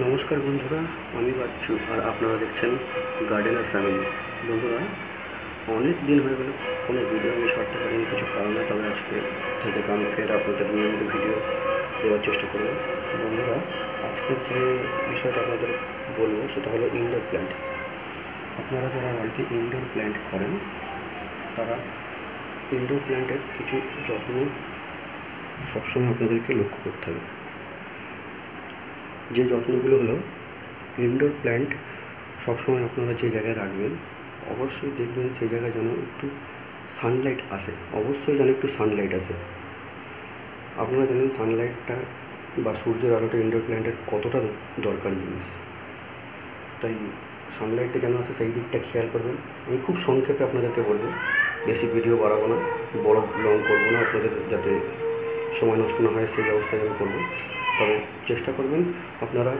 নমস্কার বন্ধুরা, আমি বাচ্চু আর আপনারা দেখছেন গার্ডেনার ফ্যামিলি। বন্ধুরা, অনেক দিন হয়ে গেল কোনো ভিডিও আমি ছাড়তে পারিনি কিছু কারণে, তবে আজকে থেকে আমি ফের আপনাদের নিয়মিত ভিডিও দেওয়ার চেষ্টা করব। বন্ধুরা, আজকের যে বিষয়টা আপনাদের বলবো সেটা হলো ইনডোর প্ল্যান্ট। আপনারা যারা বাড়িতে ইনডোর প্ল্যান্ট করেন তারা ইনডোর প্ল্যান্টের কিছু যত্ন সবসময় আপনাদেরকে লক্ষ্য করতে হবে। যে যত্নগুলো হলো, ইনডোর প্ল্যান্ট সবসময় আপনারা যে জায়গায় রাখবেন অবশ্যই দেখবেন সেই জায়গায় যেন একটু সানলাইট আসে, অবশ্যই যেন একটু সানলাইট আসে। আপনারা জানেন সানলাইটটা বা সূর্যের আলোটা ইনডোর প্ল্যান্টের কতটা দরকারি জিনিস, তাই সানলাইটটা যেন আসে সেই দিকটা খেয়াল করবেন। আমি খুব সংক্ষেপে আপনাদেরকে বলবো, বেশি ভিডিও বাড়াবো না, বড় লং করবো না, আপনাদের যাতে সময় নষ্ট না হয় সেই ব্যবস্থায় আমি করবো। তবে চেষ্টা করবেন আপনারা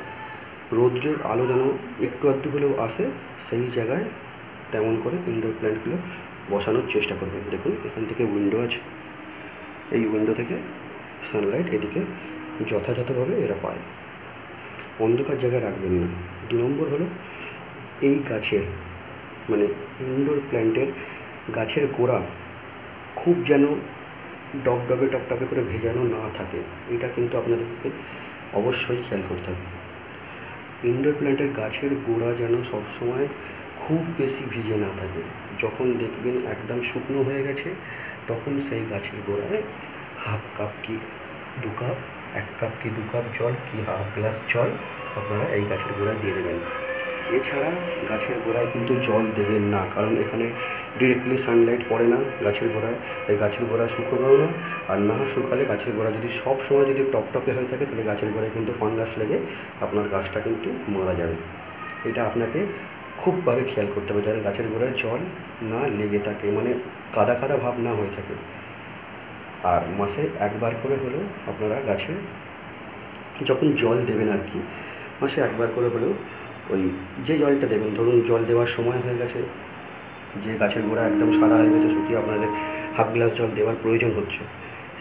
রৌদ্রের আলো যেন একটু আধটু হলেও আসে সেই জায়গায় তেমন করে ইনডোর প্ল্যান্টগুলো বসানোর চেষ্টা করবেন। দেখুন, এখান থেকে উইন্ডো আছে, এই উইন্ডো থেকে সানলাইট এদিকে যথাযথভাবে এরা পায়। অন্ধকার জায়গায় রাখবেন না। 2 নম্বর হলো, এই গাছের মানে ইনডোর প্ল্যান্টের গাছের গোড়া খুব যেন টপটপে করে ভেজানো না থাকে, এটা কিন্তু আপনাদেরকে অবশ্যই খেয়াল করতে হবে। ইনডোর প্ল্যান্টের গাছের গোড়া যেন সবসময় খুব বেশি ভিজে না থাকে। যখন দেখবেন একদম শুকনো হয়ে গেছে তখন সেই গাছের গোড়ায় হাফ কাপ কি 2 কাপ, 1 কাপ কি 2 কাপ জল কি হাফ গ্লাস জল আপনারা এই গাছের গোড়ায় দিয়ে দেবেন। এছাড়া গাছের গোড়ায় কিন্তু জল দেবেন না, কারণ এখানে ডিরেক্টলি সানলাইট পড়ে না গাছের গোড়ায়, তাই গাছের গোড়া শুকোবেও না। আর না শুকালে গাছের গোড়া যদি সব সময় যদি টপটপে হয়ে থাকে তাহলে গাছের গোড়ায় কিন্তু ফাঙ্গাস লেগে আপনার গাছটা কিন্তু মারা যাবে। এটা আপনাকে খুবভাবে খেয়াল করতে হবে যেন গাছের গোড়ায় জল না লেগে থাকে, মানে কাদা কাদা ভাব না হয়ে থাকে। আর মাসে একবার করে হলেও আপনারা গাছে যখন জল দেবেন আর কি, মাসে একবার করে হলেও ওই যে জলটা দেবেন, ধরুন জল দেওয়ার সময় হয়ে গেছে, যে গাছের গোড়া একদম সাদা হয়ে গেছে, শুকিয়ে আপনাদের হাফ গ্লাস জল দেওয়ার প্রয়োজন হচ্ছে,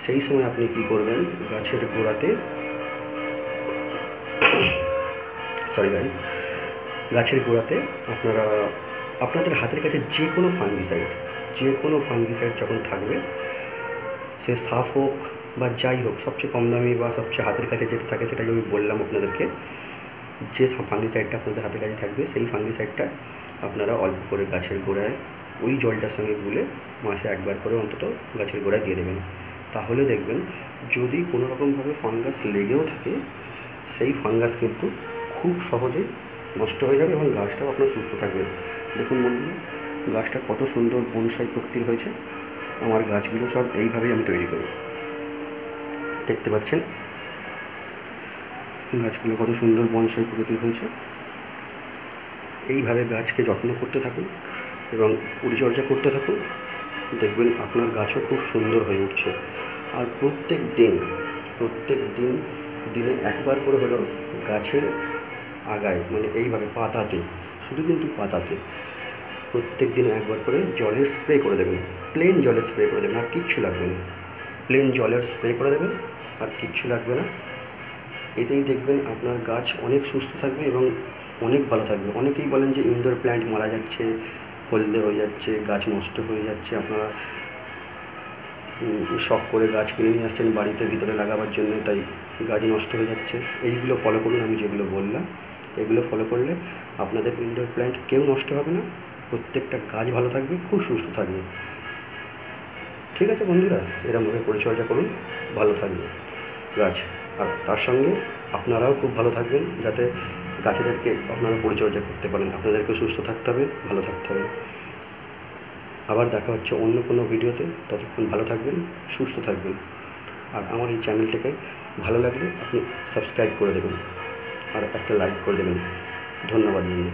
সেই সময় আপনি কি করবেন, গাছের গোড়াতে গাছের গোড়াতে আপনারা আপনাদের হাতের কাছে যে কোনো ফাঙ্গিসাইড যখন থাকবে, সে সাফ হোক বা যাই হোক, সবচেয়ে কম দামি বা সবচেয়ে হাতের কাছে যেটা থাকে সেটাই আমি বললাম আপনাদেরকে, যে ফাঙ্গিসাইডটা আপনাদের হাতের কাছে থাকবে সেই ফাঙ্গিসাইডটা আপনারা অল্প করে গাছের গোড়ায় ওই জলটার সঙ্গে গুলে মাসে একবার করে অন্তত গাছের গোড়ায় দিয়ে দেবেন। তাহলে দেখবেন যদি কোনো রকমভাবে ফাঙ্গাস লেগেও থাকে, সেই ফাঙ্গাস কিন্তু খুব সহজেই নষ্ট হয়ে যাবে এবং গাছটাও আপনার সুস্থ থাকবে। দেখুন বন্ধুরা, গাছটা কত সুন্দর বনসাই প্রকৃতির হয়েছে। আমার গাছগুলো সব এইভাবেই আমি তৈরি করি, দেখতে পাচ্ছেন গাছগুলো কত সুন্দর বনসাই প্রকৃতির হয়েছে। এইভাবে গাছকে যত্ন করতে থাকুন এবং পরিচর্যা করতে থাকুন, দেখবেন আপনার গাছও খুব সুন্দর হয়ে উঠছে। আর প্রত্যেক দিন দিনে একবার করে হলেও গাছের আগায়, মানে এইভাবে পাতাতে, শুধু কিন্তু পাতাতে প্রত্যেক দিন একবার করে জলের স্প্রে করে দেবেন। প্লেন জলের স্প্রে করে দেবেন, আর কিচ্ছু লাগবে না। প্লেন জলের স্প্রে করে দেবেন, আর কিচ্ছু লাগবে না। এতেই দেখবেন আপনার গাছ অনেক সুস্থ থাকবে এবং অনেক ভালো থাকবে। অনেকেই বলেন যে ইনডোর প্ল্যান্ট মারা যাচ্ছে, হলদে হয়ে যাচ্ছে, গাছ নষ্ট হয়ে যাচ্ছে, আপনারা শখ করে গাছ কিনে নিয়ে আসছেন বাড়িতে ভিতরে লাগাবার জন্য, তাই গাছ নষ্ট হয়ে যাচ্ছে। এইগুলো ফলো করুন, আমি যেগুলো বললাম এগুলো ফলো করলে আপনাদের ইনডোর প্ল্যান্ট কেউ নষ্ট হবে না, প্রত্যেকটা গাছ ভালো থাকবে, খুব সুস্থ থাকবে। ঠিক আছে বন্ধুরা, এরকমভাবে পরিচর্যা করুন, ভালো থাকবে গাছ। আর তার সঙ্গে আপনারাও খুব ভালো থাকবেন, যাতে গাছেদেরকে আপনারা পরিচর্যা করতে পারেন। আপনাদেরকে সুস্থ থাকতে হবে, ভালো থাকতে হবে। আবার দেখা হচ্ছে অন্য কোনো ভিডিওতে, ততক্ষণ ভালো থাকবেন, সুস্থ থাকবেন। আর আমার এই চ্যানেলটাকে ভালো লাগলে আপনি সাবস্ক্রাইব করে দেবেন আর একটা লাইক করে দেবেন। ধন্যবাদ বন্ধু।